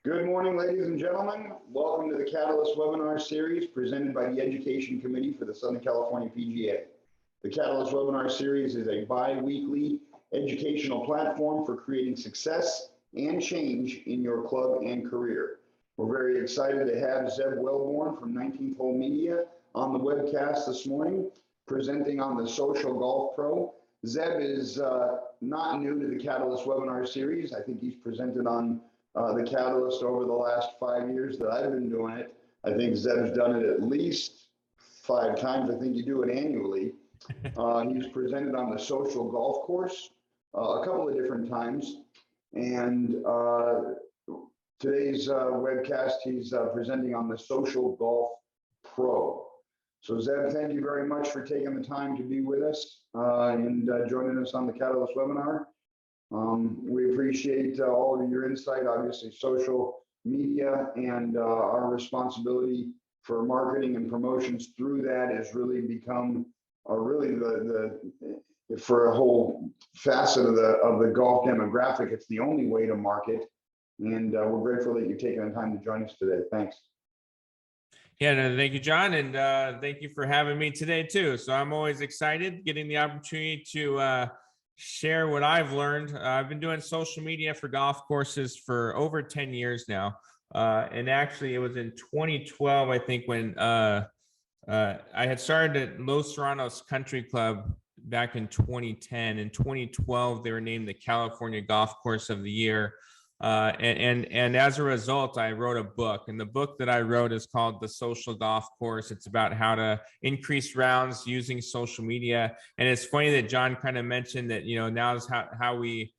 Good morning, ladies and gentlemen. Welcome to the Catalyst webinar series presented by the Education Committee for the Southern California PGA. The Catalyst webinar series is a bi-weekly educational platform for creating success and change in your club and career. We're very excited to have Zeb Welborn from 19th Hole Media on the webcast this morning, presenting on the Social Golf Pro. Zeb is not new to the Catalyst webinar series. I think he's presented on the Catalyst over the last 5 years that I've been doing it. I think Zeb's done it at least 5 times. I think you do it annually. He's presented on the social golf course a couple of different times. And today's webcast, he's presenting on the Social Golf Pro. So Zeb, thank you very much for taking the time to be with us and joining us on the Catalyst webinar. We appreciate all of your insight. Obviously, social media and our responsibility for marketing and promotions through that has really become really for a whole facet of the golf demographic. It's the only way to market, and we're grateful that you're taking the time to join us today. Thanks. Yeah, no, thank you, John, and thank you for having me today too. So I'm always excited getting the opportunity to share what I've learned. I've been doing social media for golf courses for over 10 years now. And actually it was in 2012, I think, when I had started at Los Serranos Country Club back in 2010. In 2012, they were named the California Golf Course of the Year. And as a result, I wrote a book, and the book that I wrote is called The Social Golf Course. It's about how to increase rounds using social media. And it's funny that John kind of mentioned that, you know, now is that's how we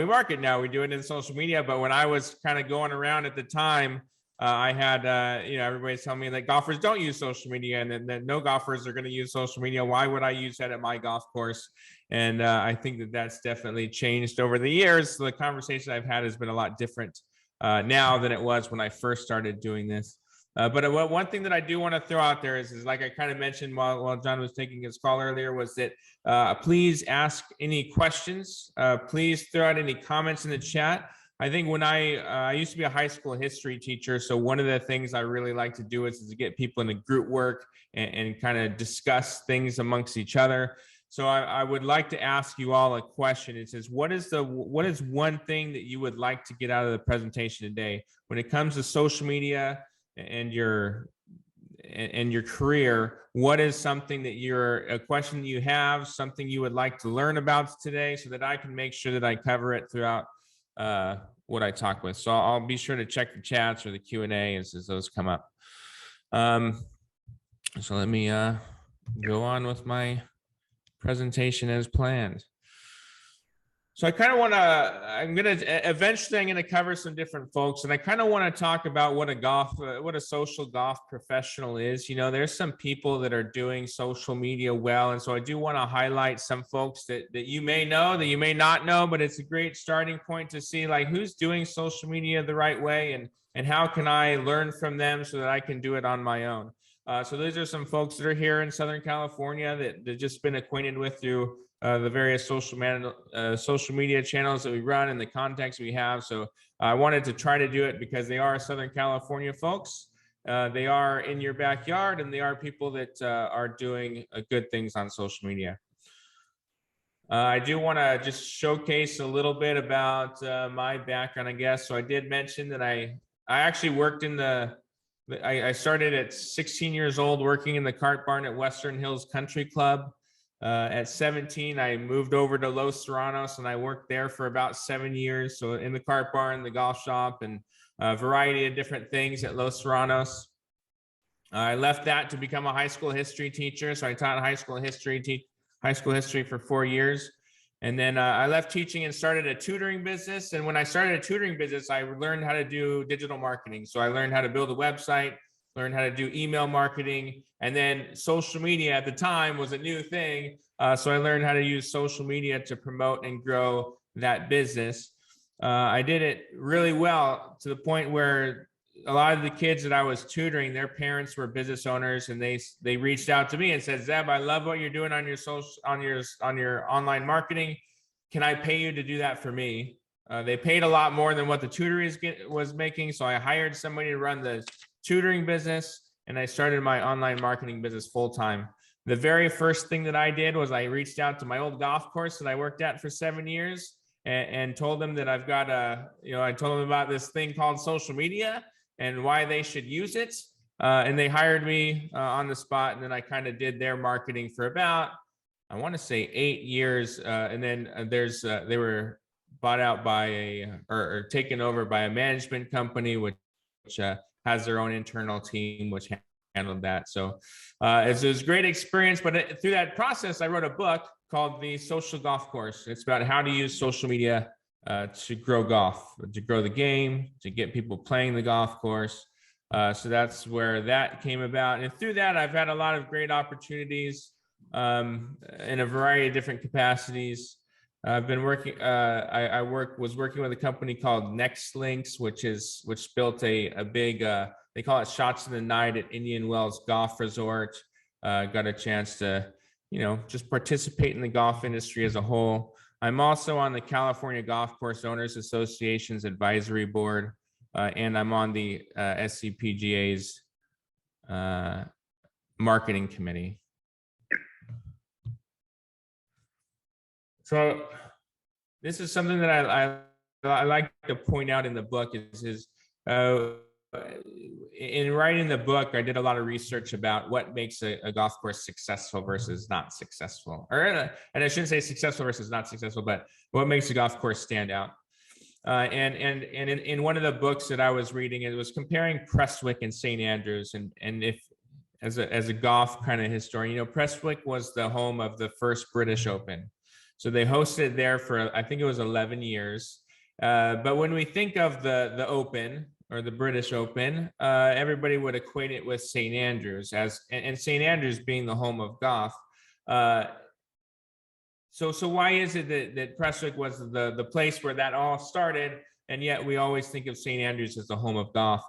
market now. We do it in social media. But when I was kind of going around at the time, I had, you know, everybody's telling me that golfers don't use social media and that no golfers are going to use social media. Why would I use that at my golf course? And I think that that's definitely changed over the years. The conversation I've had has been a lot different now than it was when I first started doing this. But one thing that I do want to throw out there is like I kind of mentioned while John was taking his call earlier, was that please ask any questions. Please throw out any comments in the chat. I think when I used to be a high school history teacher, so one of the things I really like to do is to get people into group work and kind of discuss things amongst each other. So I would like to ask you all a question. It says, what is one thing that you would like to get out of the presentation today when it comes to social media and your career? What is something that a question you have, something you would like to learn about today, so that I can make sure that I cover it throughout what I talk with. So I'll be sure to check the chats or the Q&A as those come up. So let me go on with my presentation as planned. So I kind of want to, eventually I'm going to cover some different folks, and I kind of want to talk about what a social golf professional is. You know, there's some people that are doing social media well. And so I do want to highlight some folks that you may know, that you may not know, but it's a great starting point to see like who's doing social media the right way and how can I learn from them so that I can do it on my own. So those are some folks that are here in Southern California that just been acquainted with through the various social media channels that we run and the contacts we have. So I wanted to try to do it because they are Southern California folks. They are in your backyard, and they are people that are doing good things on social media. I do want to just showcase a little bit about my background, I guess. So I did mention that I actually worked in I started at 16 years old working in the cart barn at Western Hills Country Club. At 17, I moved over to Los Serranos, and I worked there for about 7 years. So in the cart barn, the golf shop, and a variety of different things at Los Serranos. I left that to become a high school history teacher. So I taught high school history for 4 years. And then I left teaching and started a tutoring business. And when I started a tutoring business, I learned how to do digital marketing. So I learned how to build a website, learned how to do email marketing. And then social media at the time was a new thing. So I learned how to use social media to promote and grow that business. I did it really well, to the point where a lot of the kids that I was tutoring, their parents were business owners, and they reached out to me and said, Zeb, I love what you're doing on your online marketing. Can I pay you to do that for me? They paid a lot more than what the tutor was making. So I hired somebody to run the tutoring business, and I started my online marketing business full time. The very first thing that I did was I reached out to my old golf course that I worked at for 7 years and told them that I've got I told them about this thing called social media and why they should use it. And they hired me on the spot. And then I kind of did their marketing for about, I want to say 8 years. And then they were bought out by or taken over by a management company, which has their own internal team, which handled that. So it was a great experience. But through that process, I wrote a book called The Social Golf Course. It's about how to use social media to grow golf, to grow the game, to get people playing the golf course. So that's where that came about. And through that, I've had a lot of great opportunities in a variety of different capacities. I've been working, was working with a company called Next Links, which built a big, they call it Shots in the Night at Indian Wells Golf Resort. Got a chance to, just participate in the golf industry as a whole. I'm also on the California Golf Course Owners Association's advisory board, and I'm on the SCPGA's marketing committee. So this is something that I like to point out in the book is in writing the book, I did a lot of research about what makes a golf course successful versus not successful, and I shouldn't say successful versus not successful, but what makes a golf course stand out. And in one of the books that I was reading, it was comparing Prestwick and St. Andrews, and if as a golf kind of historian, Prestwick was the home of the first British Open. So they hosted there for, I think it was 11 years. But when we think of the Open or the British Open, everybody would equate it with St. Andrews and St. Andrews being the home of golf. So why is it that Prestwick was the place where that all started, and yet we always think of St. Andrews as the home of golf?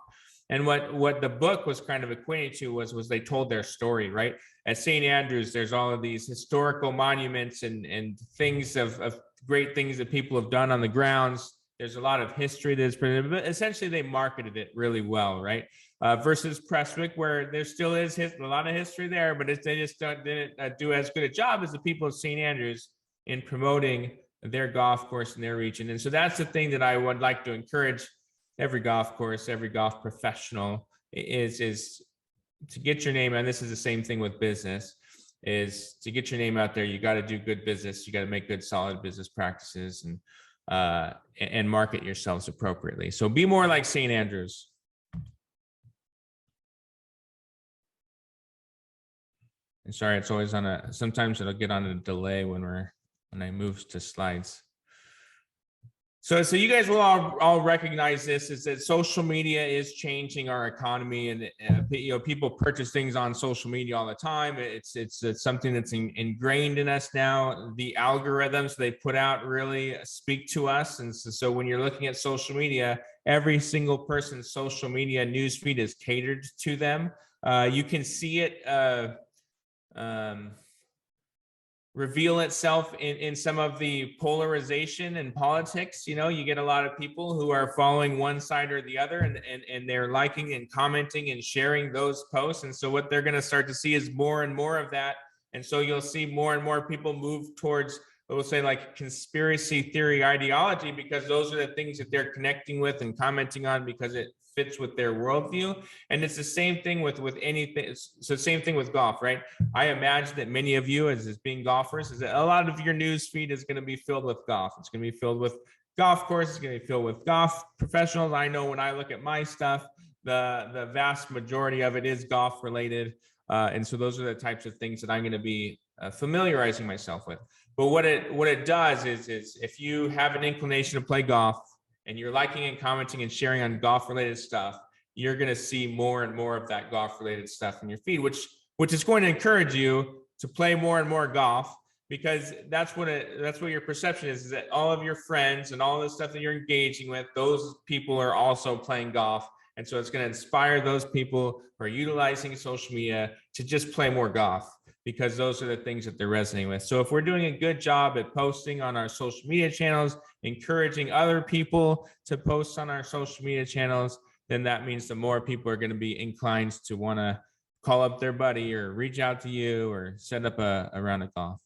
And what the book was kind of equated to was they told their story, right? At St. Andrews, there's all of these historical monuments and things of great things that people have done on the grounds. There's a lot of history that's presented, but essentially they marketed it really well, right? Versus Prestwick, where there still is a lot of history there, but they just didn't do as good a job as the people of St. Andrews in promoting their golf course in their region. And so that's the thing that I would like to encourage every golf course, every golf professional is to get your name, and this is the same thing with business, is to get your name out there. You got to do good business. You got to make good, solid business practices and market yourselves appropriately. So be more like St. Andrews. And sorry, it's always sometimes it'll get on a delay when I move to slides. So you guys will all recognize this, is that social media is changing our economy, and people purchase things on social media all the time. It's something that's ingrained in us now. The algorithms they put out really speak to us, and so when you're looking at social media, every single person's social media newsfeed is catered to them. You can see it reveal itself in some of the polarization in politics. You get a lot of people who are following one side or the other, and they're liking and commenting and sharing those posts. And so what they're going to start to see is more and more of that. And so you'll see more and more people move towards, we'll say, like conspiracy theory ideology, because those are the things that they're connecting with and commenting on because it fits with their worldview. And it's the same thing with anything. So same thing with golf, right? I imagine that many of you as being golfers, is that a lot of your news feed is going to be filled with golf. It's going to be filled with golf courses. It's going to be filled with golf professionals. I know when I look at my stuff, the vast majority of it is golf related. And so those are the types of things that I'm going to be familiarizing myself with. But what it does is if you have an inclination to play golf, and you're liking and commenting and sharing on golf related stuff, you're going to see more and more of that golf related stuff in your feed, which is going to encourage you to play more and more golf, because that's what your perception is that all of your friends and all the stuff that you're engaging with, those people are also playing golf. And so it's going to inspire those people who are utilizing social media to just play more golf. because those are the things that they're resonating with. So if we're doing a good job at posting on our social media channels, encouraging other people to post on our social media channels, then that means the more people are going to be inclined to want to call up their buddy or reach out to you or set up a round of golf.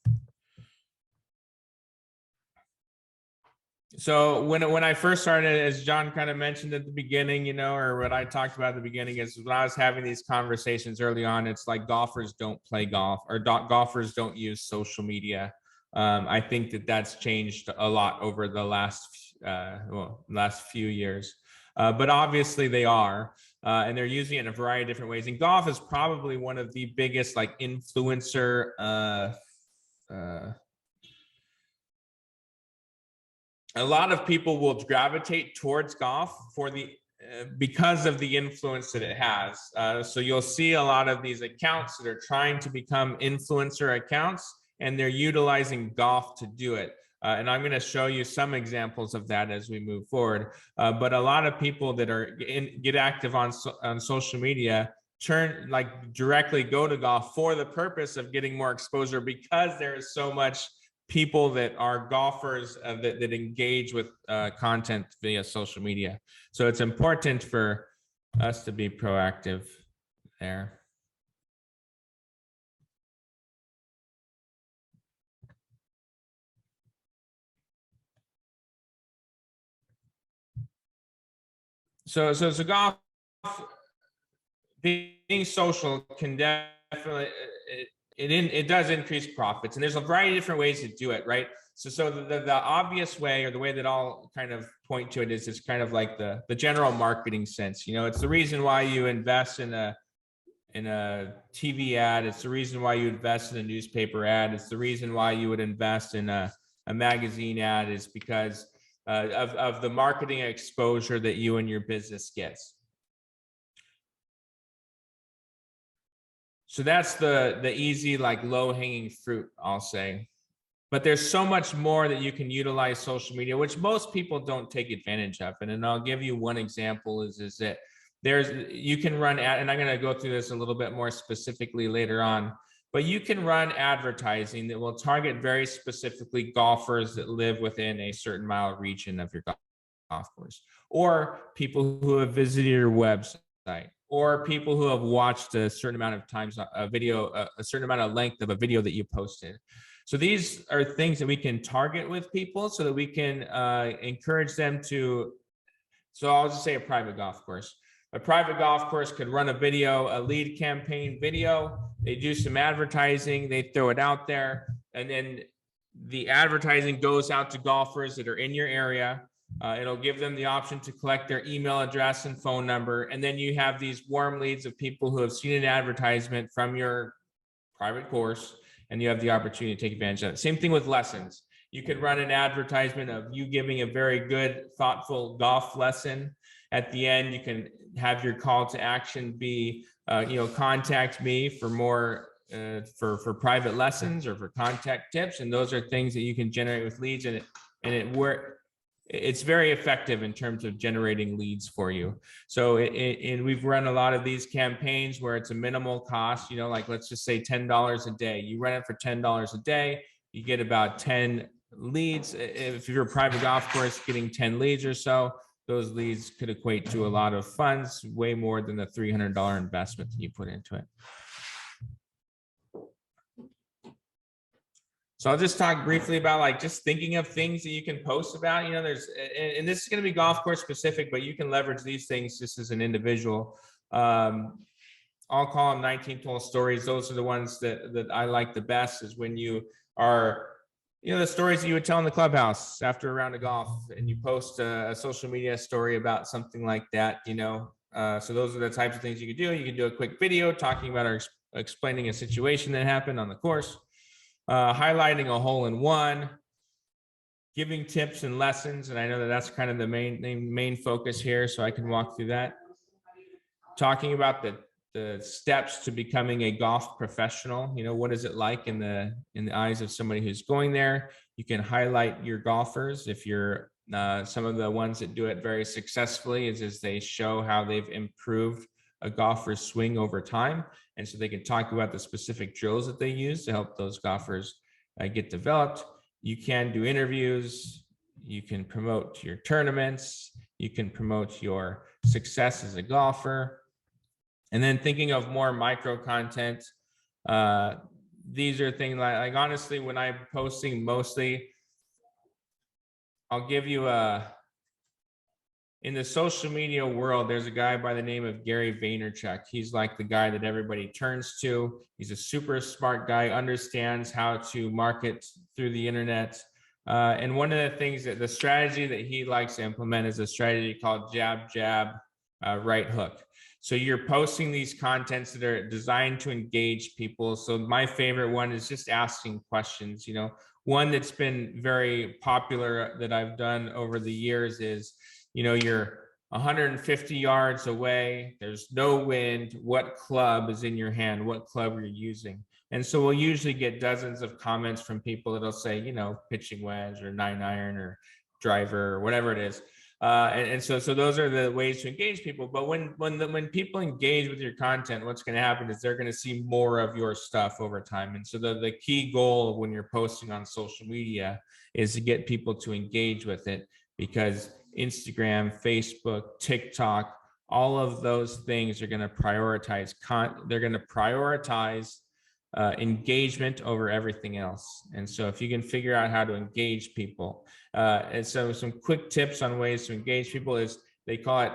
So when I first started, as John kind of mentioned at the beginning, you know, or what I talked about at the beginning, is when I was having these conversations early on, it's like golfers don't play golf, or golfers don't use social media. I think that that's changed a lot over the last few years, but obviously they are, and they're using it in a variety of different ways. And golf is probably one of the biggest like influencer a lot of people will gravitate towards golf for the because of the influence that it has. So you'll see a lot of these accounts that are trying to become influencer accounts, and they're utilizing golf to do it. And I'm going to show you some examples of that as we move forward. But a lot of people that are get active on social media directly go to golf for the purpose of getting more exposure, because there is so much people that are golfers that engage with content via social media. So it's important for us to be proactive there. So golf being social can definitely, it does increase profits, and there's a variety of different ways to do it, right? So the obvious way, or the way that I'll kind of point to it, is it's kind of like the general marketing sense. You know, it's the reason why you invest in a TV ad. It's the reason why you invest in a newspaper ad. It's the reason why you would invest in a magazine ad, is because of the marketing exposure that you and your business gets. So that's the easy, like low hanging fruit, I'll say. But there's so much more that you can utilize social media, which most people don't take advantage of. And I'll give you one example is that you can run ad, and I'm going to go through this a little bit more specifically later on, but you can run advertising that will target very specifically golfers that live within a certain mile region of your golf course, or people who have visited your website, or people who have watched a certain amount of times a video, a certain amount of length of a video that you posted. So these are things that we can target with people so that we can encourage them to, so I'll just say a private golf course. A private golf course could run a video, a lead campaign video. They do some advertising, they throw it out there, and then the advertising goes out to golfers that are in your area. It'll give them the option to collect their email address and phone number. And then you have these warm leads of people who have seen an advertisement from your private course, and you have the opportunity to take advantage of it. Same thing with lessons. You could run an advertisement of you giving a very good, thoughtful golf lesson. At the end, you can have your call to action be, contact me for more, for private lessons or for contact tips. And those are things that you can generate with leads, and it's very effective in terms of generating leads for you. So and we've run a lot of these campaigns where it's a minimal cost, like let's just say $10 a day. You run it for $10 a day, you get about 10 leads. If you're a private golf course, getting 10 leads or so, those leads could equate to a lot of funds, way more than the $300 investment that you put into it. So I'll just talk briefly about like just thinking of things that you can post about. And this is going to be golf course specific, but you can leverage these things just as an individual. I'll call them 19th stories. Those are the ones that I like the best, is when you are, the stories that you would tell in the clubhouse after a round of golf, and you post a social media story about something like that, So those are the types of things you could do. You can do a quick video talking about or explaining a situation that happened on the course. Highlighting a hole-in-one, giving tips and lessons, and I know that that's kind of the main focus here, so I can walk through that. Talking about the steps to becoming a golf professional. What is it like in the eyes of somebody who's going there? You can highlight your golfers. If you're some of the ones that do it very successfully, is they show how they've improved a golfer's swing over time. And so they can talk about the specific drills that they use to help those golfers get developed. You can do interviews. You can promote your tournaments. You can promote your success as a golfer. And then thinking of more micro content, these are things like honestly, when I'm posting mostly, I'll give you in the social media world, there's a guy by the name of Gary Vaynerchuk. He's like the guy that everybody turns to. He's a super smart guy, understands how to market through the internet. And one of the things that the strategy that he likes to implement is a strategy called jab, jab, right hook. So you're posting these contents that are designed to engage people. So my favorite one is just asking questions. You know, one that's been very popular that I've done over the years is, you know, you're 150 yards away, there's no wind, what club is in your hand, what club you're using. And so we'll usually get dozens of comments from people that'll say, you know, pitching wedge or 9-iron or driver or whatever it is. And so those are the ways to engage people. But when people engage with your content, what's going to happen is they're going to see more of your stuff over time. And so the key goal when you're posting on social media is to get people to engage with it, because Instagram, Facebook, TikTok, all of those things are going to prioritize engagement over everything else. And so if you can figure out how to engage people, and so some quick tips on ways to engage people is they call it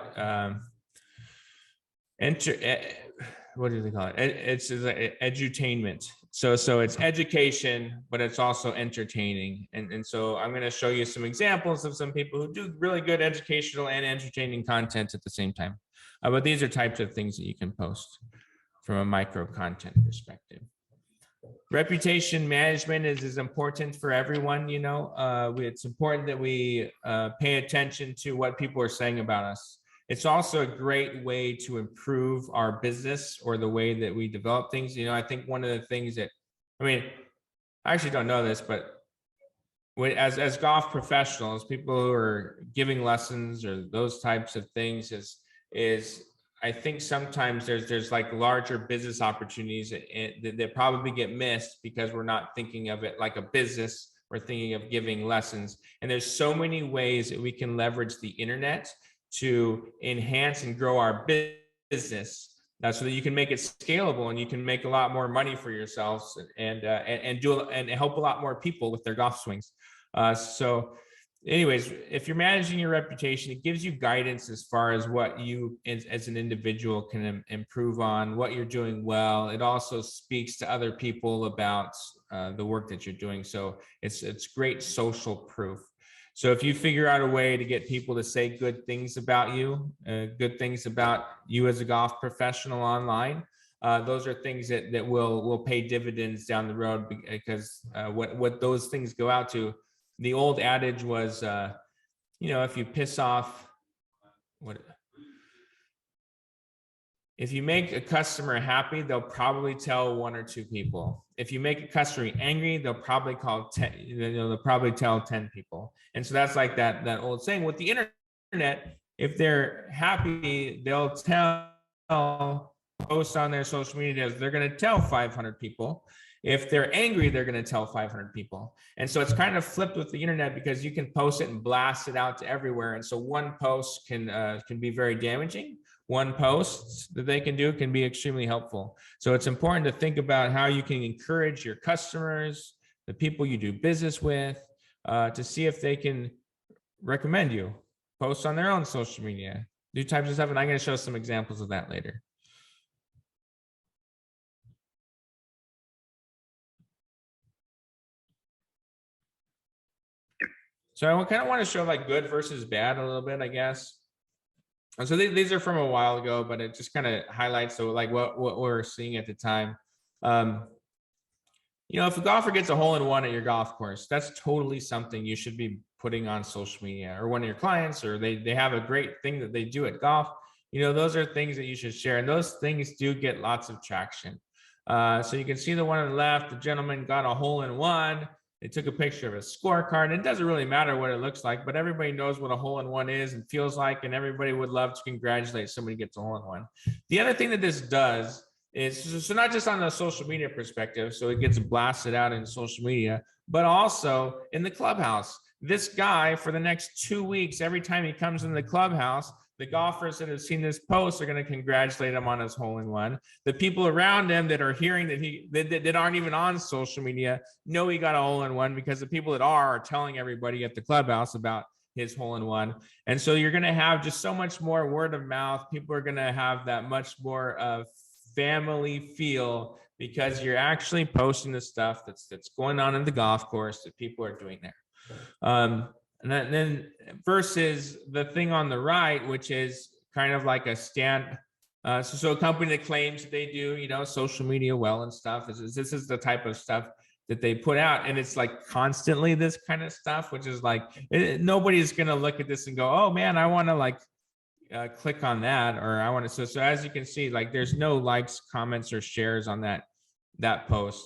what do they call it? It's edutainment. So it's education, but it's also entertaining. And so I'm going to show you some examples of some people who do really good educational and entertaining content at the same time. But these are types of things that you can post from a micro content perspective. Reputation management is important for everyone. You know, it's important that we pay attention to what people are saying about us. It's also a great way to improve our business or the way that we develop things. You know, I think one of the things that, I mean, I actually don't know this, but as golf professionals, people who are giving lessons or those types of things is I think sometimes there's like larger business opportunities that probably get missed because we're not thinking of it like a business. We're thinking of giving lessons. And there's so many ways that we can leverage the internet to enhance and grow our business, so that you can make it scalable and you can make a lot more money for yourselves and help a lot more people with their golf swings. So anyways, if you're managing your reputation, it gives you guidance as far as what you as an individual can improve on, what you're doing well. It also speaks to other people about the work that you're doing. So it's great social proof. So if you figure out a way to get people to say good things about you, good things about you as a golf professional online, those are things that will pay dividends down the road, because what those things go out to. The old adage was, you know, if you piss off, if you make a customer happy, they'll probably tell 1 or 2 people. If you make a customer angry, they'll probably tell 10 people. And so that's like that old saying with the internet. If they're happy, they'll post on their social media. They're going to tell 500 people. If they're angry, they're going to tell 500 people. And so it's kind of flipped with the internet, because you can post it and blast it out to everywhere. And so one post can be very damaging. One post that they can do can be extremely helpful. So it's important to think about how you can encourage your customers, the people you do business with, to see if they can recommend you, post on their own social media, do types of stuff. And I'm going to show some examples of that later. So I kind of want to show like good versus bad a little bit, I guess. And so these are from a while ago, but it just kind of highlights like what we're seeing at the time. You know, if a golfer gets a hole-in-one at your golf course, that's totally something you should be putting on social media, or one of your clients, or they have a great thing that they do at golf. You know, those are things that you should share, and those things do get lots of traction. So you can see the one on the left, the gentleman got a hole-in-one. They took a picture of a scorecard. It doesn't really matter what it looks like, but everybody knows what a hole-in-one is and feels like, and everybody would love to congratulate somebody who gets a hole-in-one. The other thing that this does is, so not just on the social media perspective, so it gets blasted out in social media, but also in the clubhouse. This guy, for the next 2 weeks, every time he comes in the clubhouse, the golfers that have seen this post are going to congratulate him on his hole-in-one. The people around him that are hearing that aren't even on social media know he got a hole-in-one, because the people that are telling everybody at the clubhouse about his hole-in-one. And so you're going to have just so much more word of mouth. People are going to have that much more family feel, because you're actually posting the stuff that's going on in the golf course that people are doing there. And then versus the thing on the right, which is kind of like a stand. So a company that claims that they do, social media well and stuff, this is the type of stuff that they put out. And it's like constantly this kind of stuff, which is like, nobody's going to look at this and go, oh man, I want to click on that, or I want to. So as you can see, like there's no likes, comments, or shares on that post.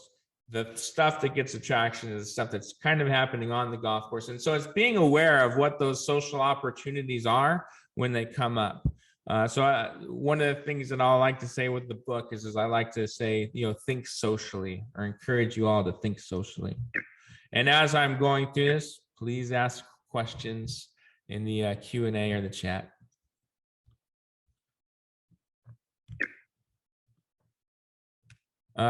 The stuff that gets attraction is the stuff that's kind of happening on the golf course. And so it's being aware of what those social opportunities are when they come up. One of the things that I like to say with the book is I like to say, think socially, or encourage you all to think socially. And as I'm going through this, please ask questions in the Q&A or the chat.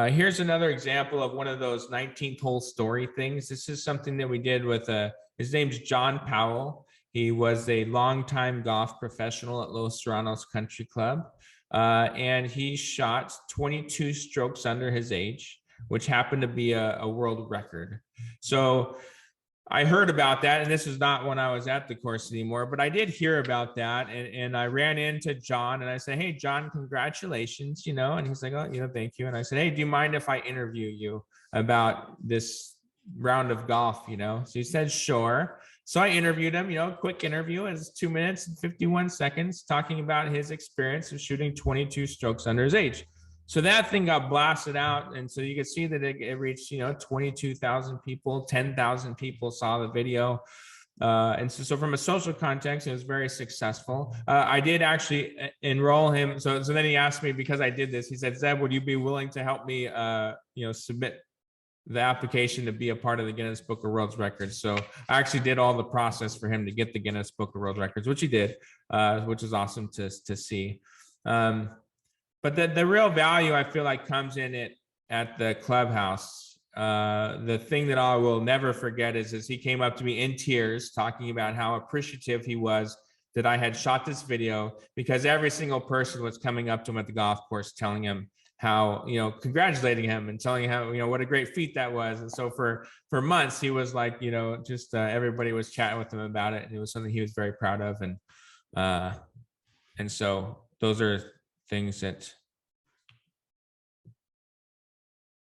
Here's another example of one of those 19th hole story things. This is something that we did with his name's John Powell. He was a longtime golf professional at Los Serranos Country Club. And he shot 22 strokes under his age, which happened to be a world record. So I heard about that, and this is not when I was at the course anymore, but I did hear about that, and I ran into John, and I said, hey, John, congratulations, and he's like, oh, thank you. And I said, hey, do you mind if I interview you about this round of golf, So he said, sure. So I interviewed him, quick interview. It was 2 minutes and 51 seconds talking about his experience of shooting 22 strokes under his age. So that thing got blasted out. And so you can see that it reached, 22,000 people, 10,000 people saw the video. And so from a social context, it was very successful. I did actually enroll him. So then he asked me, because I did this, he said, Zeb, would you be willing to help me, submit the application to be a part of the Guinness Book of World Records? So I actually did all the process for him to get the Guinness Book of World Records, which he did, which is awesome to see. But the real value, I feel like, comes in it at the clubhouse. The thing that I will never forget is he came up to me in tears talking about how appreciative he was that I had shot this video, because every single person was coming up to him at the golf course telling him how, congratulating him and telling him how, what a great feat that was. And so for months, he was like, just everybody was chatting with him about it. And it was something he was very proud of. And so those are things that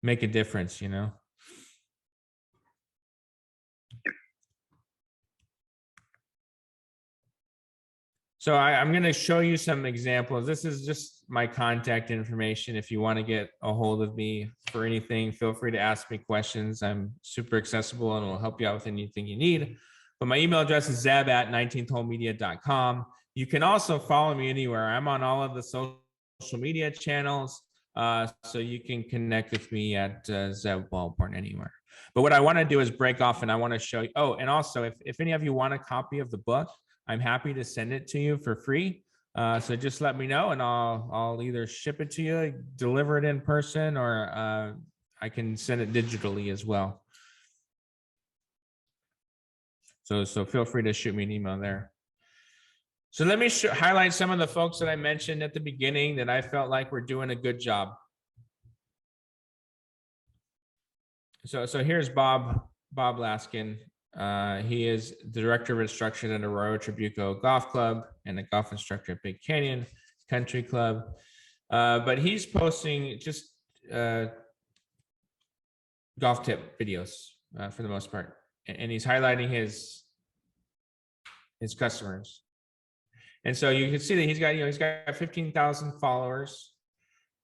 make a difference, So I'm going to show you some examples. This is just my contact information. If you want to get a hold of me for anything, feel free to ask me questions. I'm super accessible and will help you out with anything you need. But my email address is zeb@19thholemedia.com. You can also follow me anywhere. I'm on all of the social media channels, so you can connect with me at Zeb Welborn anywhere. But what I want to do is break off, and I want to show you. Oh, and also, if any of you want a copy of the book, I'm happy to send it to you for free. So just let me know, and I'll either ship it to you, deliver it in person, or I can send it digitally as well. So feel free to shoot me an email there. So let me highlight some of the folks that I mentioned at the beginning that I felt like were doing a good job. So here's Bob Laskin. He is the director of instruction at Arroyo Trabuco Golf Club and a golf instructor at Big Canyon Country Club. But he's posting just golf tip videos for the most part, and he's highlighting his customers. And so you can see that he's got 15,000 followers.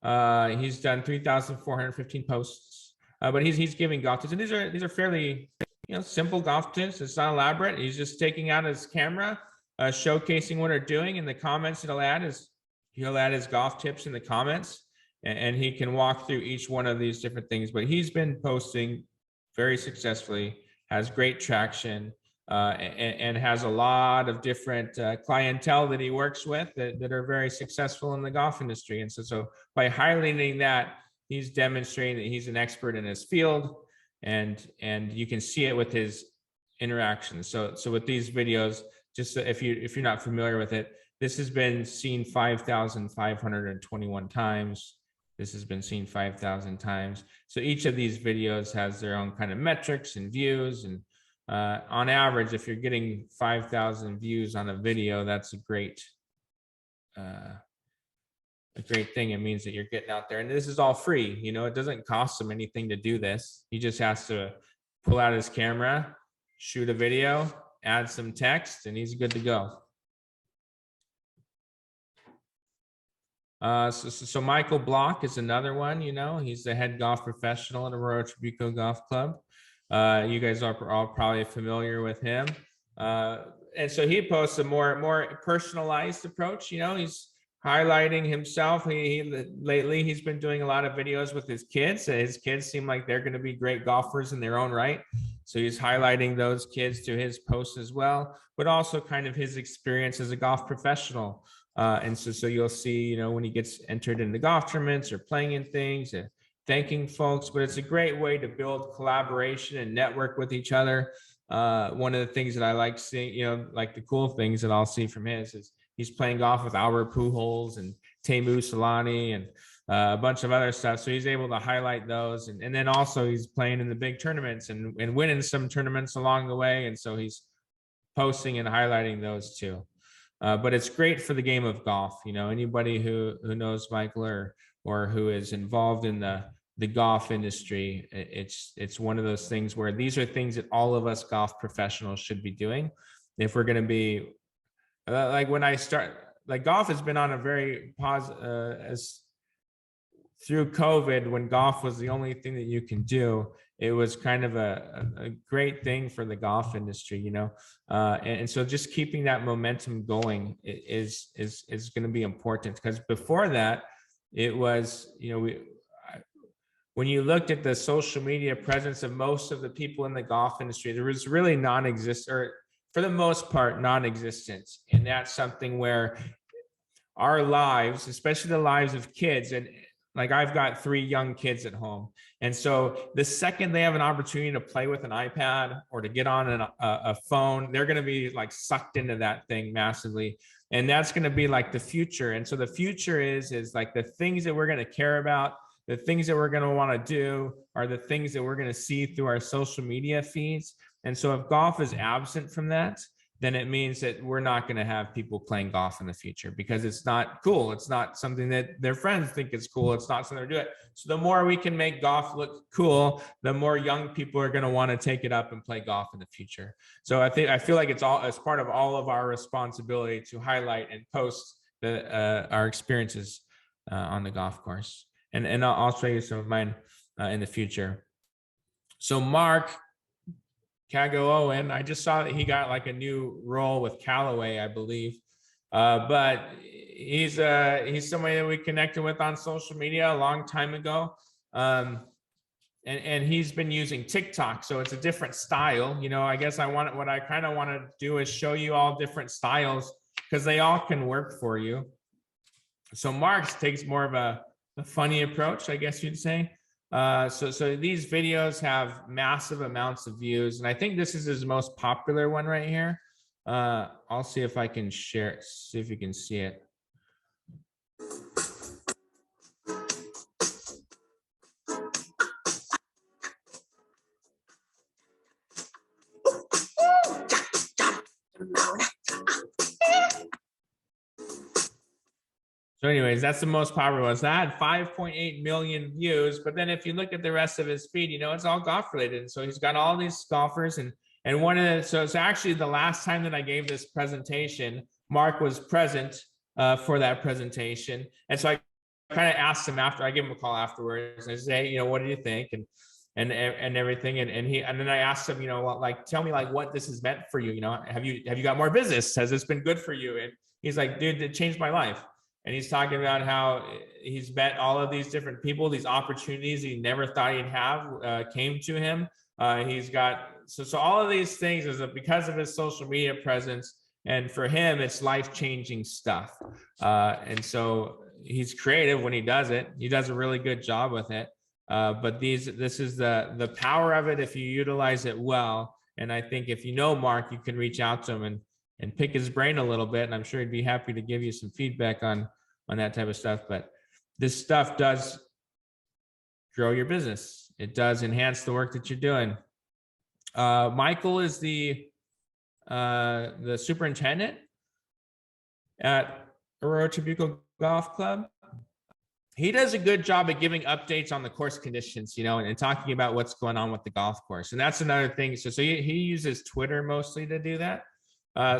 He's done 3,415 posts. but he's giving golf tips, and these are fairly, simple golf tips. It's not elaborate. He's just taking out his camera, showcasing what they're doing. In the comments, he'll add his golf tips in the comments, and he can walk through each one of these different things. But he's been posting very successfully, has great traction, and has a lot of different clientele that he works with that are very successful in the golf industry. And so by highlighting that, he's demonstrating that he's an expert in his field, and you can see it with his interactions. So with these videos, just if you're not familiar with it, this has been seen 5,521 times. This has been seen 5,000 times. So each of these videos has their own kind of metrics and views. And on average, if you're getting 5,000 views on a video, that's a great thing. It means that you're getting out there. And this is all free. It doesn't cost him anything to do this. He just has to pull out his camera, shoot a video, add some text, and he's good to go. So Michael Block is another one. He's the head golf professional at Aurora Trabuco Golf Club. You guys are all probably familiar with him. And so he posts a more personalized approach. He's highlighting himself. Lately he's been doing a lot of videos with his kids. His kids seem like they're going to be great golfers in their own right. So he's highlighting those kids to his posts as well, but also kind of his experience as a golf professional. And so you'll see, when he gets entered into golf tournaments or playing in things and thanking folks, but it's a great way to build collaboration and network with each other. One of the things that I like seeing, like the cool things that I'll see from his is he's playing golf with Albert Pujols and Teemu Solani and a bunch of other stuff. So he's able to highlight those. And then also he's playing in the big tournaments and winning some tournaments along the way. And so he's posting and highlighting those too. But it's great for the game of golf. Anybody who knows Michael or who is involved in the golf industry, it's one of those things where these are things that all of us golf professionals should be doing. If we're going to be golf has been on a very positive, through COVID, when golf was the only thing that you can do, it was kind of a great thing for the golf industry, and so just keeping that momentum going is going to be important, because before that, it was, when you looked at the social media presence of most of the people in the golf industry, there was really non-existent, or for the most part, non-existent. And that's something where our lives, especially the lives of kids, and like I've got 3 young kids at home. And so the second they have an opportunity to play with an iPad or to get on a phone, they're going to be like sucked into that thing massively. And that's going to be like the future. And so the future is like the things that we're going to care about, the things that we're going to want to do are the things that we're going to see through our social media feeds. And so if golf is absent from that, then it means that we're not going to have people playing golf in the future, because it's not cool. It's not something that their friends think is cool. It's not something they're doing. So the more we can make golf look cool, the more young people are going to want to take it up and play golf in the future. So I feel like it's all as part of all of our responsibility to highlight and post our experiences on the golf course. And I'll show you some of mine in the future. So Mark Cago-Owen, I just saw that he got like a new role with Callaway, I believe. But he's somebody that we connected with on social media a long time ago. And he's been using TikTok. So it's a different style. I guess what I kind of want to do is show you all different styles, because they all can work for you. So Mark's takes more of a funny approach, I guess you'd say. So these videos have massive amounts of views, and I think this is his most popular one right here. I'll see if I can share it, see if you can see it. So anyways, that's the most popular one. So that had 5.8 million views. But then if you look at the rest of his feed, it's all golf related. And so he's got all these golfers, and so it's actually the last time that I gave this presentation, Mark was present for that presentation. And so I kind of asked him after, I gave him a call afterwards, and I said, hey, what do you think? And and everything. And then I asked him, like, tell me like what this has meant for you. Have you got more business? Has this been good for you? And he's like, dude, it changed my life. And he's talking about how he's met all of these different people, these opportunities he never thought he'd have came to him. He's got, so all of these things is because of his social media presence. And for him, it's life-changing stuff. And so he's creative when he does it. He does a really good job with it. But this is the power of it if you utilize it well. And I think if you know Mark, you can reach out to him and pick his brain a little bit. And I'm sure he'd be happy to give you some feedback on that type of stuff. But this stuff does grow your business. It does enhance the work that you're doing. Michael is the superintendent at Aurora Trabuco Golf Club. He does a good job at giving updates on the course conditions, and talking about what's going on with the golf course. And that's another thing. So he uses Twitter mostly to do that.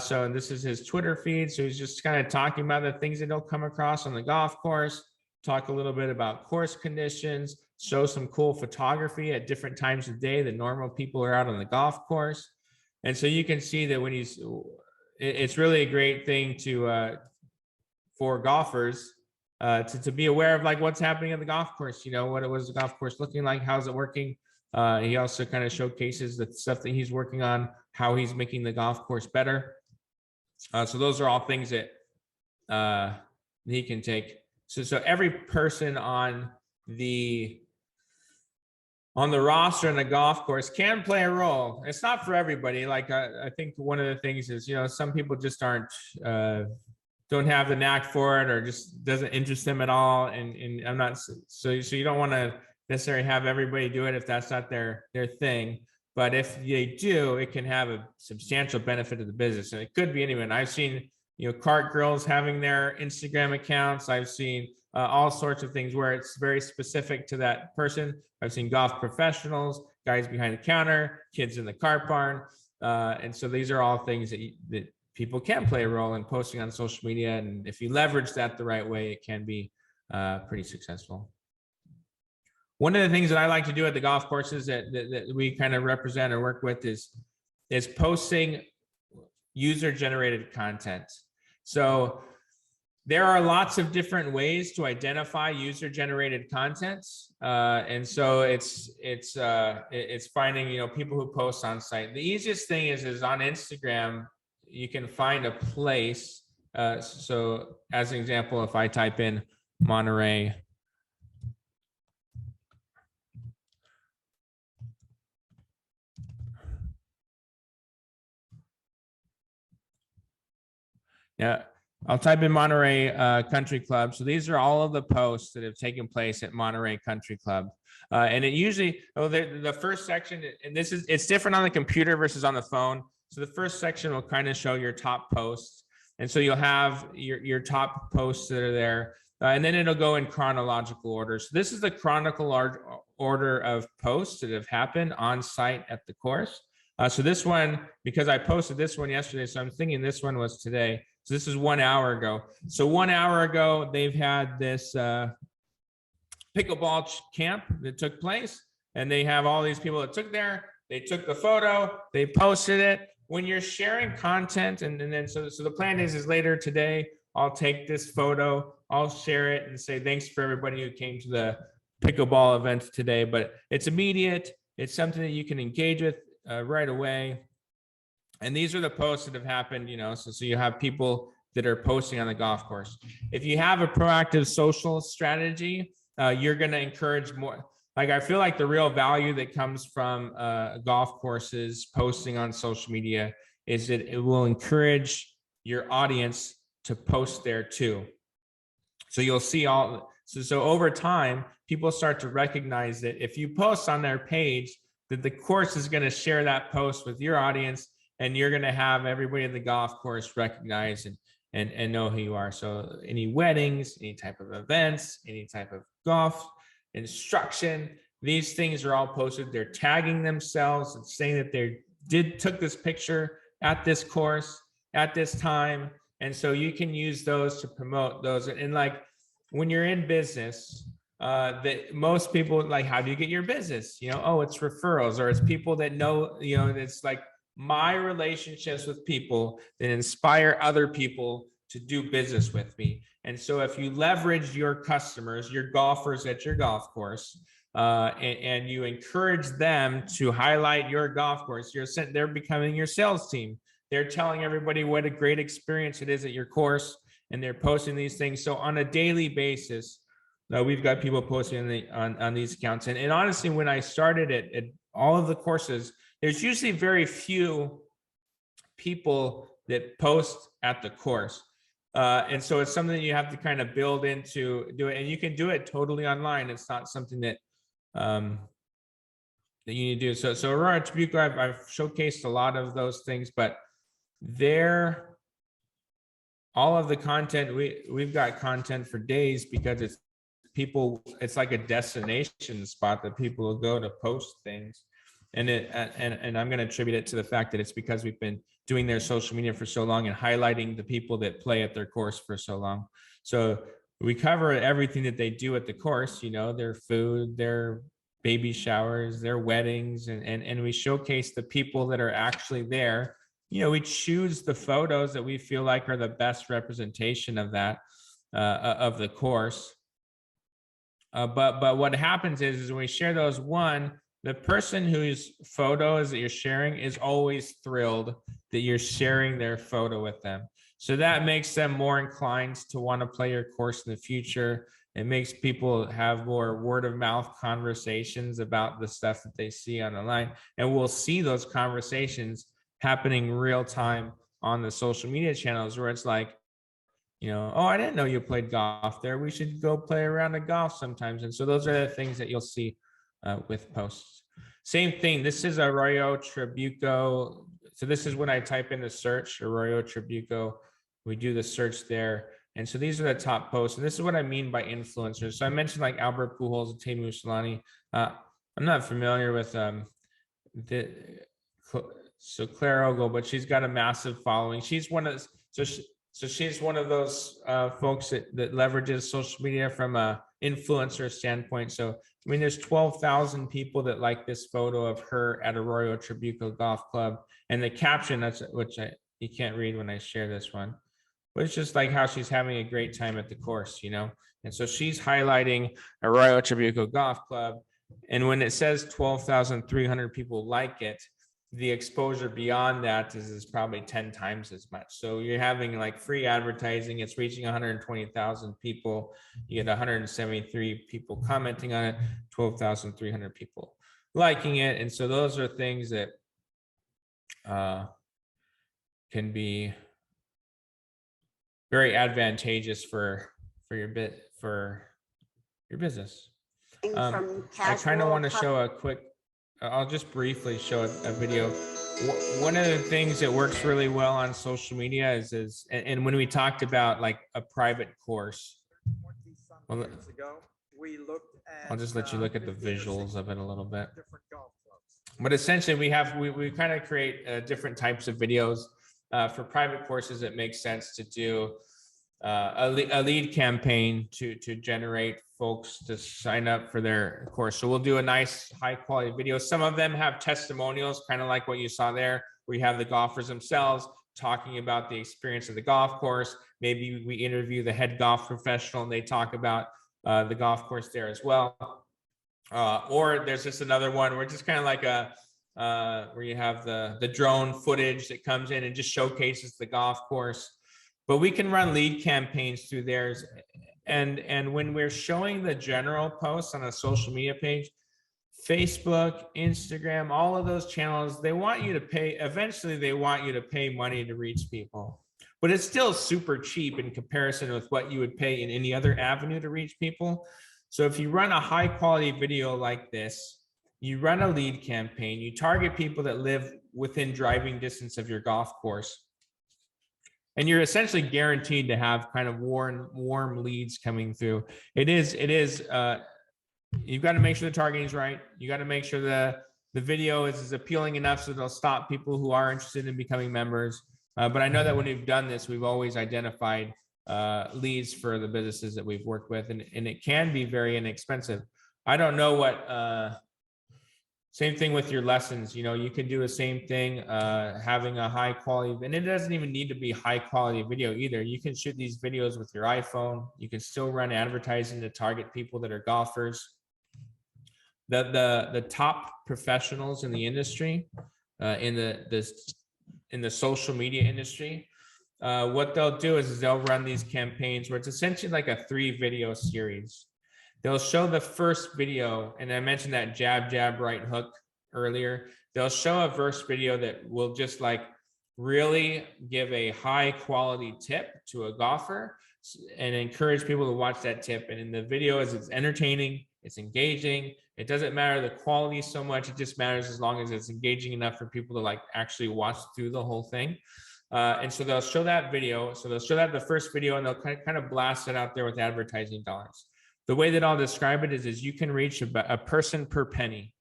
So this is his Twitter feed. So he's just kind of talking about the things that he'll come across on the golf course, talk a little bit about course conditions, show some cool photography at different times of day that normal people are out on the golf course. And so you can see that when it's really a great thing for golfers to be aware of like what's happening at the golf course, what it was the golf course looking like, how's it working. He also kind of showcases the stuff that he's working on, how he's making the golf course better. So those are all things that he can take. So every person on the roster in the golf course can play a role. It's not for everybody. Like I think one of the things is, some people just don't have the knack for it, or just doesn't interest them at all. And I'm not, so you don't want to necessarily have everybody do it if that's not their thing. But if they do, it can have a substantial benefit to the business. And it could be anyone. I've seen, cart girls having their Instagram accounts. I've seen all sorts of things where it's very specific to that person. I've seen golf professionals, guys behind the counter, kids in the cart barn. And so these are all things that people can play a role in posting on social media. And if you leverage that the right way, it can be pretty successful. One of the things that I like to do at the golf courses that we kind of represent or work with is posting user-generated content. So there are lots of different ways to identify user-generated content, and so it's finding people who post on site. The easiest thing is on Instagram. You can find a place. So as an example, if I type in Monterey, yeah, I'll type in Monterey Country Club. So these are all of the posts that have taken place at Monterey Country Club. And it usually, the first section, and it's different on the computer versus on the phone. So the first section will kind of show your top posts. And so you'll have your top posts that are there. And then it'll go in chronological order. So this is the chronological order of posts that have happened on site at the course. So this one, because I posted this one yesterday, so I'm thinking this one was today. So this is 1 hour ago. So 1 hour ago, they've had this pickleball camp that took place. And they have all these people that took there. They took the photo, they posted it. When you're sharing content, and then so the plan is later today, I'll take this photo, I'll share it and say thanks for everybody who came to the pickleball event today. But it's immediate. It's something that you can engage with right away. And these are the posts that have happened, so you have people that are posting on the golf course. If you have a proactive social strategy, you're going to encourage more. Like, I feel like the real value that comes from golf courses posting on social media is that it will encourage your audience to post there too. So you'll see so over time, people start to recognize that if you post on their page, that the course is going to share that post with your audience, and you're going to have everybody in the golf course recognize and know who you are. So any weddings, any type of events, any type of golf instruction, these things are all posted. They're tagging themselves and saying that they took this picture at this course at this time. And so you can use those to promote those. And like when you're in business, that most people like, how do you get your business? Oh, it's referrals, or it's people that know, it's like my relationships with people that inspire other people to do business with me. And so if you leverage your customers, your golfers at your golf course, and you encourage them to highlight your golf course, they're becoming your sales team. They're telling everybody what a great experience it is at your course, and they're posting these things. So on a daily basis, we've got people posting on these accounts. And honestly, when I started at all of the courses, there's usually very few people that post at the course. And so it's something that you have to kind of build into do it. And you can do it totally online. It's not something that that you need to do. So Aurora Tribuco, I've showcased a lot of those things, but all of the content, we've got content for days, because it's like a destination spot that people will go to post things. And I'm going to attribute it to the fact that it's because we've been doing their social media for so long and highlighting the people that play at their course for so long. So we cover everything that they do at the course, their food, their baby showers, their weddings, and we showcase the people that are actually there. We choose the photos that we feel like are the best representation of that, of the course. But what happens is when we share those, the person whose photos that you're sharing is always thrilled that you're sharing their photo with them. So that makes them more inclined to want to play your course in the future. It makes people have more word of mouth conversations about the stuff that they see on the line. And we'll see those conversations happening real time on the social media channels, where it's like, oh, I didn't know you played golf there. We should go play a round of golf sometimes. And so those are the things that you'll see with posts. Same thing. This is Arroyo Tribuco. So this is when I type in the search, Arroyo Tribuco. We do the search there. And so these are the top posts. And this is what I mean by influencers. So I mentioned like Albert Pujols and Temu Solani. I'm not familiar with Claire Ogle, but she's got a massive following. She's one of she's one of those folks that leverages social media from a influencer standpoint. So I mean, there's 12,000 people that like this photo of her at Arroyo Tribuco Golf Club, and the caption, you can't read when I share this one, but it's just like how she's having a great time at the course, And so she's highlighting Arroyo Tribuco Golf Club, and when it says 12,300 people like it, the exposure beyond that is probably 10 times as much. So you're having like free advertising. It's reaching 120,000 people. You get 173 people commenting on it, 12,300 people liking it. And so those are things that can be very advantageous for your business. I kind of want to show a quick, I'll just briefly show a video. One of the things that works really well on social media is and when we talked about like a private course, well, I'll just let you look at the visuals of it a little bit. But essentially we kind of create different types of videos for private courses. It makes sense to do a lead campaign to generate folks to sign up for their course. So we'll do a nice high quality video. Some of them have testimonials, kind of like what you saw there, where you have the golfers themselves talking about the experience of the golf course. Maybe we interview the head golf professional and they talk about the golf course there as well. Or there's just another one where it's just kind of like where you have the drone footage that comes in and just showcases the golf course. But we can run lead campaigns through theirs. And when we're showing the general posts on a social media page, Facebook, Instagram, all of those channels, they want you to pay. Eventually, they want you to pay money to reach people. But it's still super cheap in comparison with what you would pay in any other avenue to reach people. So if you run a high quality video like this, you run a lead campaign, you target people that live within driving distance of your golf course, and you're essentially guaranteed to have kind of warm leads coming through. It is you've got to make sure the targeting is right. You got to make sure the video is appealing enough so they'll stop people who are interested in becoming members. But I know that when we've done this, we've always identified leads for the businesses that we've worked with, and it can be very inexpensive. I don't know what, same thing with your lessons. You know, you can do the same thing, having a high quality, and it doesn't even need to be high quality video either. You can shoot these videos with your iPhone. You can still run advertising to target people that are golfers. The top professionals in the industry, in the social media industry, what they'll do is they'll run these campaigns where it's essentially like a 3-video series. They'll show the first video, and I mentioned that jab, right hook earlier. They'll show a first video that will just like really give a high quality tip to a golfer and encourage people to watch that tip. And in the video, it's entertaining, it's engaging. It doesn't matter the quality so much. It just matters as long as it's engaging enough for people to like actually watch through the whole thing. And so they'll show that video. So they'll show that the first video, and they'll kind of blast it out there with advertising dollars. The way that I'll describe it is you can reach a person per penny.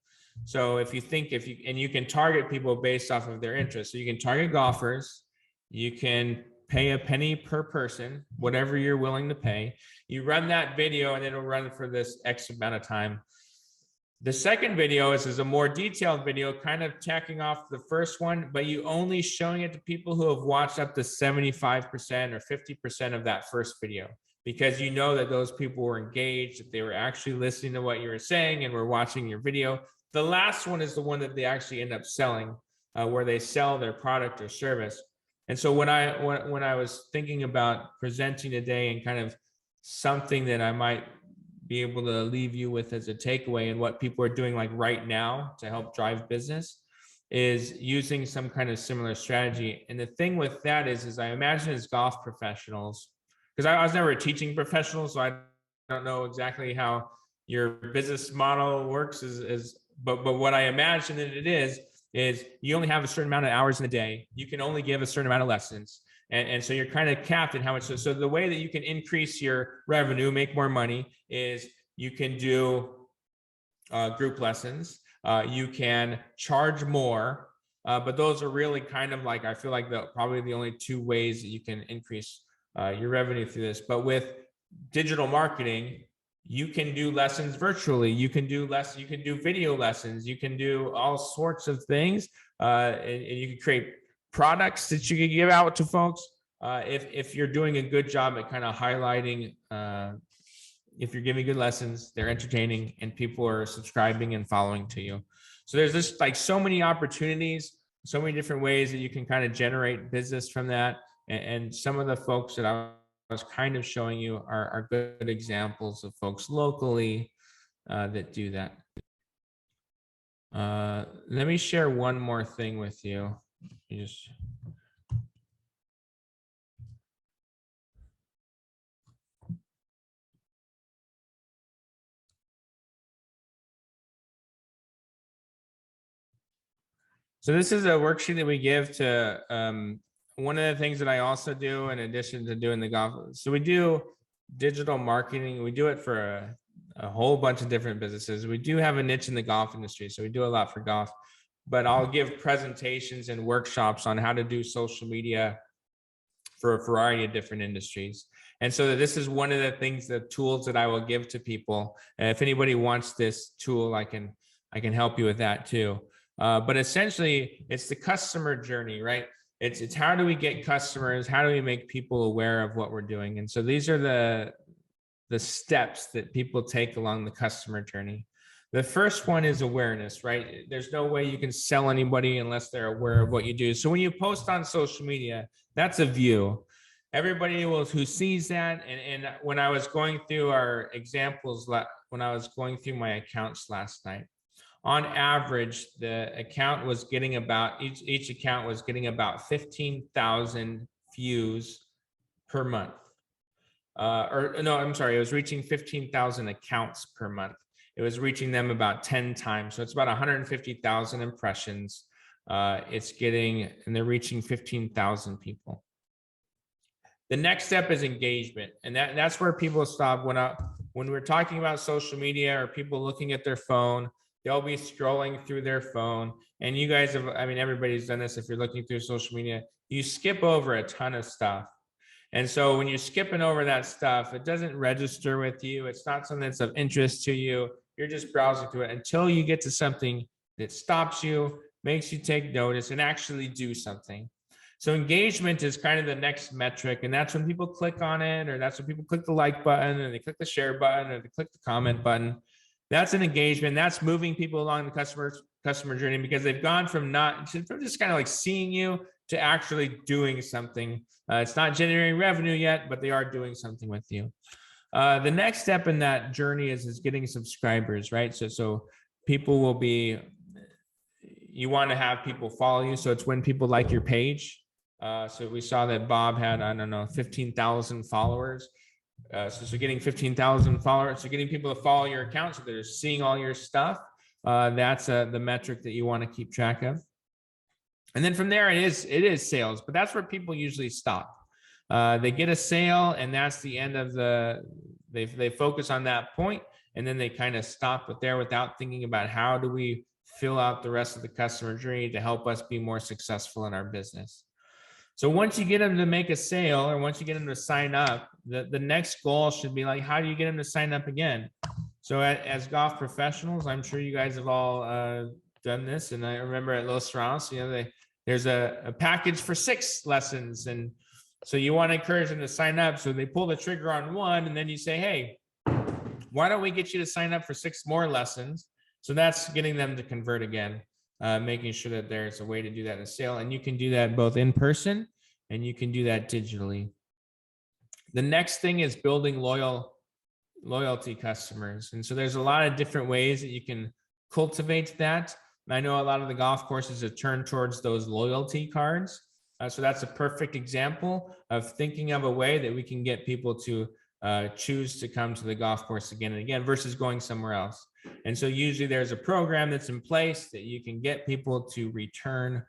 So if you think, and you can target people based off of their interests. So you can target golfers, you can pay a penny per person, whatever you're willing to pay. You run that video and it'll run for this X amount of time. The second video is a more detailed video, kind of tacking off the first one, but you only showing it to people who have watched up to 75% or 50% of that first video, because you know that those people were engaged, that they were actually listening to what you were saying and were watching your video. The last one is the one that they actually end up selling, where they sell their product or service. And so when I was thinking about presenting today and kind of something that I might be able to leave you with as a takeaway, and what people are doing like right now to help drive business, is using some kind of similar strategy. And the thing with that is I imagine as golf professionals, because I was never a teaching professional, so I don't know exactly how your business model works, but what I imagine that it is you only have a certain amount of hours in a day. You can only give a certain amount of lessons. And so you're kind of capped in how much. So the way that you can increase your revenue, make more money, is you can do group lessons. You can charge more, but those are really kind of like, I feel like probably the only 2 ways that you can increase your revenue through this. But with digital marketing, you can do lessons virtually. You can do video lessons. You can do all sorts of things, and you can create products that you can give out to folks. If you're doing a good job at kind of highlighting, if you're giving good lessons, they're entertaining, and people are subscribing and following to you. So there's just like so many opportunities, so many different ways that you can kind of generate business from that. And some of the folks that I was kind of showing you are good examples of folks locally that do that. Let me share one more thing with you. So this is a worksheet that we give to one of the things that I also do in addition to doing the golf. So we do digital marketing. We do it for a whole bunch of different businesses. We do have a niche in the golf industry, so we do a lot for golf. But I'll give presentations and workshops on how to do social media for a variety of different industries. And so this is one of the things, the tools that I will give to people. And if anybody wants this tool, I can help you with that too. But essentially, it's the customer journey, right? It's how do we get customers? How do we make people aware of what we're doing? And so these are the steps that people take along the customer journey. The first one is awareness, right? There's no way you can sell anybody unless they're aware of what you do. So when you post on social media, that's a view. Everybody who sees that, and when I was going through our examples, when I was going through my accounts last night, on average, the account was getting about, each account was getting about 15,000 views per month. It was reaching 15,000 accounts per month. It was reaching them about 10 times. So it's about 150,000 impressions. And they're reaching 15,000 people. The next step is engagement. And that's where people stop. When we're talking about social media or people looking at their phone, they'll be scrolling through their phone. And you guys everybody's done this. If you're looking through social media, you skip over a ton of stuff. And so when you're skipping over that stuff, it doesn't register with you. It's not something that's of interest to you. You're just browsing through it until you get to something that stops you, makes you take notice, and actually do something. So engagement is kind of the next metric, and that's when people click on it, or that's when people click the like button, and they click the share button, or they click the comment button. That's an engagement. That's moving people along the customer journey, because they've gone from just kind of like seeing you to actually doing something. It's not generating revenue yet, but they are doing something with you. The next step in that journey is getting subscribers, right? So people will be, you want to have people follow you. So it's when people like your page. So we saw that Bob had, I don't know, 15,000 followers. So getting 15,000 followers, so getting people to follow your account so they're seeing all your stuff. That's the metric that you want to keep track of. And then from there, it is sales, but that's where people usually stop. They get a sale, and that's the end of they focus on that point, and then they kind of stop there without thinking about how do we fill out the rest of the customer journey to help us be more successful in our business. So once you get them to make a sale, or once you get them to sign up, the next goal should be like, how do you get them to sign up again? So as golf professionals, I'm sure you guys have all done this. And I remember at Los Serranos, there's a package for 6 lessons. And so you want to encourage them to sign up. So they pull the trigger on 1, and then you say, hey, why don't we get you to sign up for 6 more lessons? So that's getting them to convert again. Making sure that there's a way to do that in a sale. And you can do that both in person, and you can do that digitally. The next thing is building loyalty customers. And so there's a lot of different ways that you can cultivate that. And I know a lot of the golf courses have turned towards those loyalty cards. So that's a perfect example of thinking of a way that we can get people to choose to come to the golf course again and again versus going somewhere else. And so usually there's a program that's in place that you can get people to return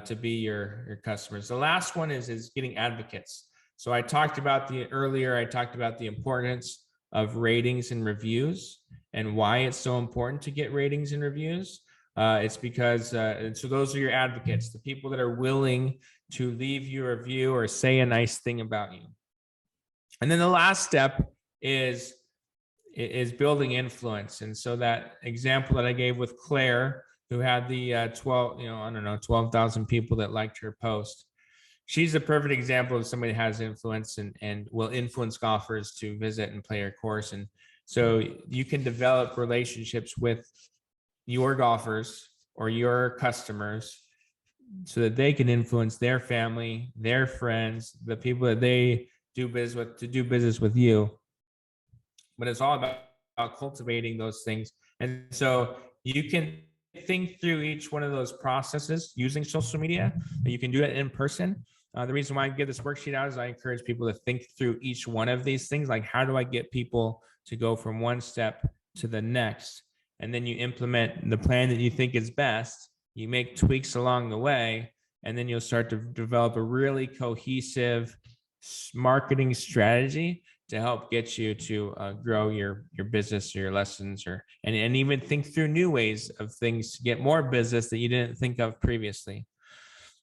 to be your customers. The last one is getting advocates. So I talked about the importance of ratings and reviews, and why it's so important to get ratings and reviews. It's because, and so those are your advocates, the people that are willing to leave you a review or say a nice thing about you. And then the last step is building influence. And so that example that I gave with Claire, who had the 12,000 people that liked her post. She's a perfect example of somebody that has influence and will influence golfers to visit and play her course. And so you can develop relationships with your golfers or your customers so that they can influence their family, their friends, the people that they do business with, to do business with you. But it's all about cultivating those things. And so you can think through each one of those processes using social media. You can do it in person. The reason why I give this worksheet out is I encourage people to think through each one of these things. Like, how do I get people to go from one step to the next? And then you implement the plan that you think is best. You make tweaks along the way, and then you'll start to develop a really cohesive marketing strategy to help get you to grow your business or your lessons, and even think through new ways of things to get more business that you didn't think of previously.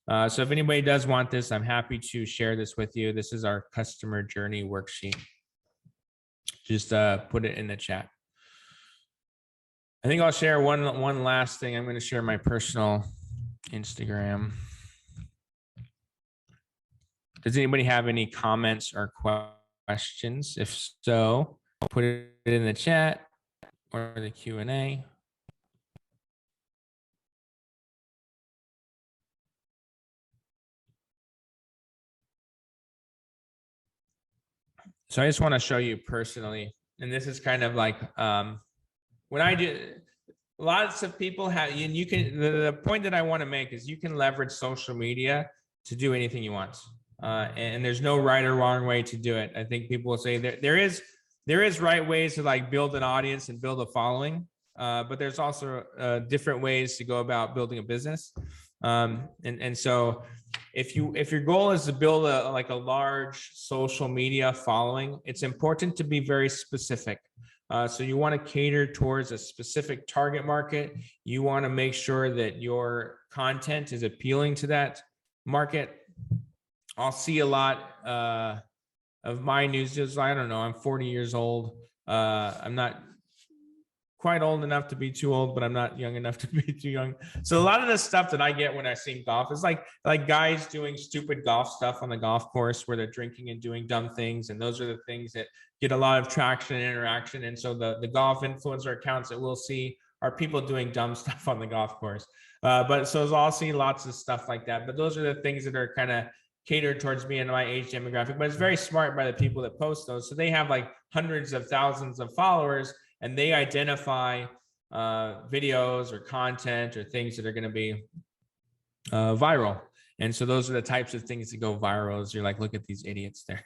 So if anybody does want this, I'm happy to share this with you. This is our customer journey worksheet. Just put it in the chat. I think I'll share one last thing. I'm going to share my personal Instagram. Does anybody have any comments or questions? If so, put it in the chat or the Q&A. So I just want to show you personally, and this is kind of like when I do. Lots of people have, and you can. The point that I want to make is you can leverage social media to do anything you want, and there's no right or wrong way to do it. I think people will say there is right ways to like build an audience and build a following, but there's also different ways to go about building a business. And so if your goal is to build a large social media following, it's important to be very specific. So you want to cater towards a specific target market. You want to make sure that your content is appealing to that market. I'll see a lot of my news. Just, I don't know, I'm 40 years old. I'm not quite old enough to be too old, but I'm not young enough to be too young. So a lot of the stuff that I get when I see golf is like guys doing stupid golf stuff on the golf course where they're drinking and doing dumb things. And those are the things that get a lot of traction and interaction. And so the golf influencer accounts that we'll see are people doing dumb stuff on the golf course. But so I'll see lots of stuff like that. But those are the things that are kind of catered towards me and my age demographic. But it's very smart by the people that post those. So they have like hundreds of thousands of followers, and they identify videos or content or things that are going to be viral. And so those are the types of things that go viral. Is you're like, look at these idiots there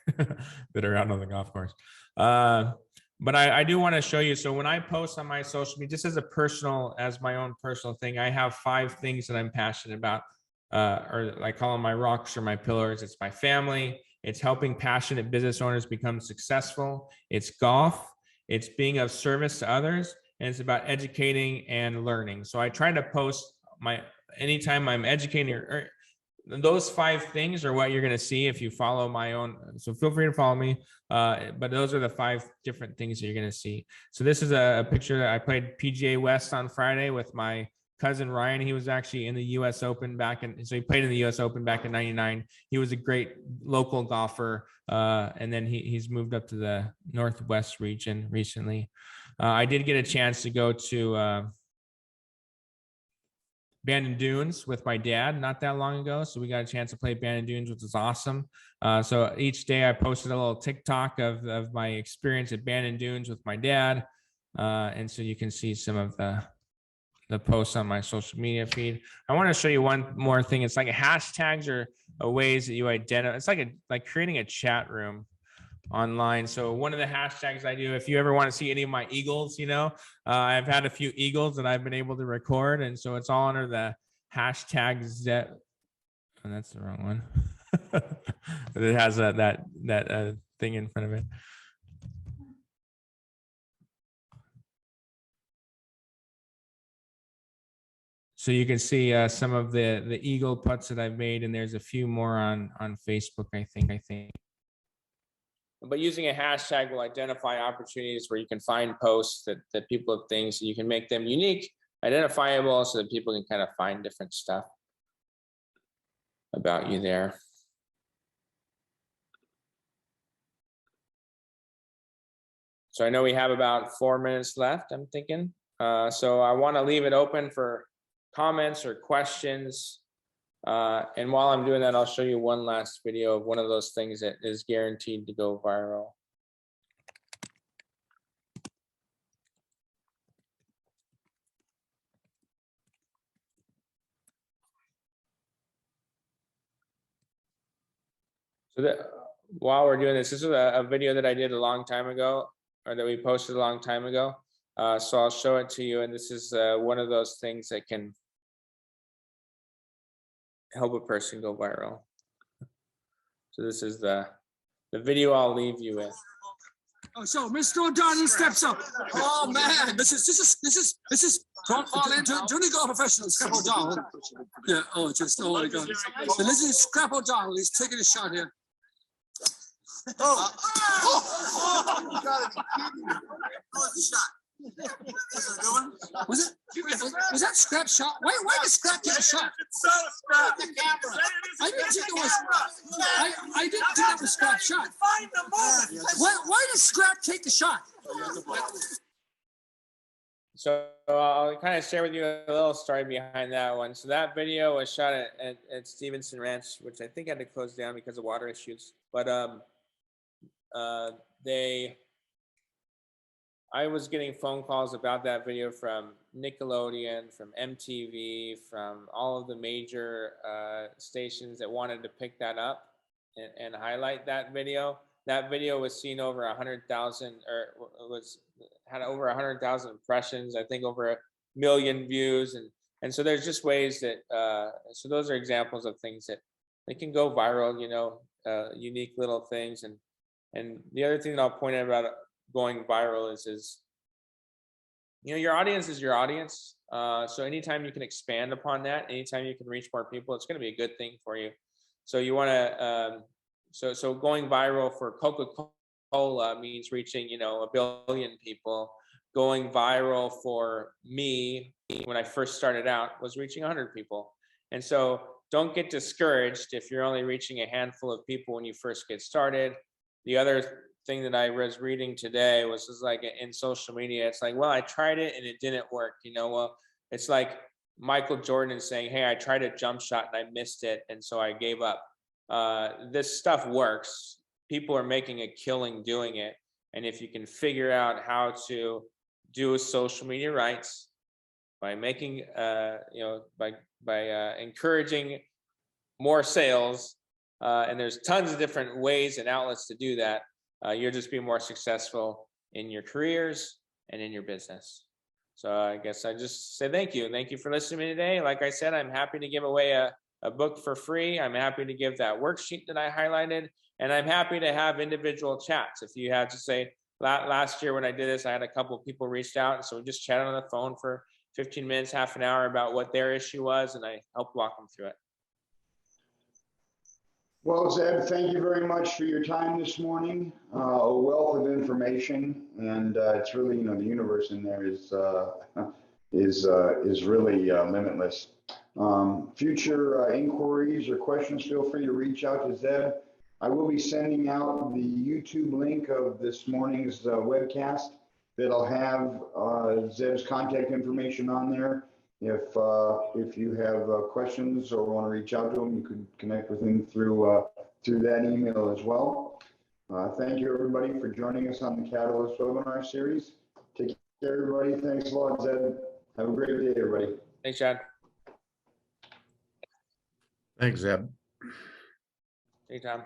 that are out on the golf course. But I do want to show you. So when I post on my social media, just as my own personal thing, I have 5 things that I'm passionate about, or I call them my rocks or my pillars. It's my family. It's helping passionate business owners become successful. It's golf. It's being of service to others, and it's about educating and learning. So I try to post anytime I'm educating, or those 5 things are what you're going to see if you follow my own. So feel free to follow me. But those are the 5 different things that you're going to see. So this is a picture that I played PGA West on Friday with my cousin Ryan. He was actually in the US Open so he played in the US Open back in '99. He was a great local golfer. And then he's moved up to the Northwest region recently. I did get a chance to go to Bandon Dunes with my dad not that long ago. So we got a chance to play Bandon Dunes, which was awesome. So each day I posted a little TikTok of my experience at Bandon Dunes with my dad. And so you can see some of the posts on my social media feed. I want to show you one more thing. It's like hashtags are ways that you identify. It's like creating a chat room online. So one of the hashtags I do, if you ever want to see any of my eagles, I've had a few eagles that I've been able to record. And so it's all under the hashtag and that's the wrong one. It has that thing in front of it. So you can see some of the eagle putts that I've made, and there's a few more on Facebook, I think. But using a hashtag will identify opportunities where you can find posts that people have things, and you can make them unique, identifiable, so that people can kind of find different stuff about you there. So I know we have about 4 minutes left, I'm thinking. So I want to leave it open for comments or questions. And while I'm doing that, I'll show you one last video of one of those things that is guaranteed to go viral. So while we're doing this is a video that I did a long time ago, or that we posted a long time ago. So I'll show it to you. And this is one of those things that can help a person go viral. So this is the video I'll leave you with. Oh, so Mr. O'Donnell steps up. Oh man, this is don't fall into junior golf professional Scrap O'Donnell. Yeah. Oh my God. So this is Scrap O'Donnell. He's taking a shot here. Oh! You gotta be kidding me! Oh, it's a shot. Was that Scrap shot? Why did Scrap take a shot? It's not a Scrap. The camera. I didn't think it was. I didn't think it was Scrap shot. Find the moment. Why did Scrap take the shot? So I'll kind of share with you a little story behind that one. So that video was shot at Stevenson Ranch, which I think had to close down because of water issues. But I was getting phone calls about that video from Nickelodeon, from MTV, from all of the major stations that wanted to pick that up and highlight that video. That video was seen over 100,000, or had over 100,000 impressions. I think over 1 million views, and so there's just ways that. So those are examples of things that they can go viral. Unique little things, and the other thing that I'll point out about going viral is your audience is your audience. So anytime you can expand upon that, anytime you can reach more people, it's going to be a good thing for you. So you want to So going viral for Coca-Cola means reaching, you know, 1 billion people. Going viral for me when I first started out was reaching 100 people. And so don't get discouraged if you're only reaching a handful of people when you first get started. The other thing that I was reading today was just like in social media, it's like, well, I tried it and it didn't work. You know, well, it's like Michael Jordan saying, hey, I tried a jump shot and I missed it, and so I gave up. This stuff works. People are making a killing doing it. And if you can figure out how to do social media right by making, you know, by encouraging more sales, and there's tons of different ways and outlets to do that, you'll just be more successful in your careers and in your business. So I guess I just say thank you. Thank you for listening to me today. Like I said, I'm happy to give away a book for free. I'm happy to give that worksheet that I highlighted, and I'm happy to have individual chats. If you had to say, last year when I did this, I had a couple of people reached out, and so we just chatted on the phone for 15 minutes, half an hour about what their issue was, and I helped walk them through it. Well, Zeb, thank you very much for your time this morning. A wealth of information, and it's really, you know, the universe in there is really limitless. Future inquiries or questions, feel free to reach out to Zeb. I will be sending out the YouTube link of this morning's webcast that'll have Zeb's contact information on there. If you have questions or want to reach out to him, you could connect with him through that email as well. Thank you, everybody, for joining us on the Catalyst webinar series. Take care, everybody. Thanks a lot, Zeb. Have a great day, everybody. Thanks, Chad. Thanks, Zeb. Anytime.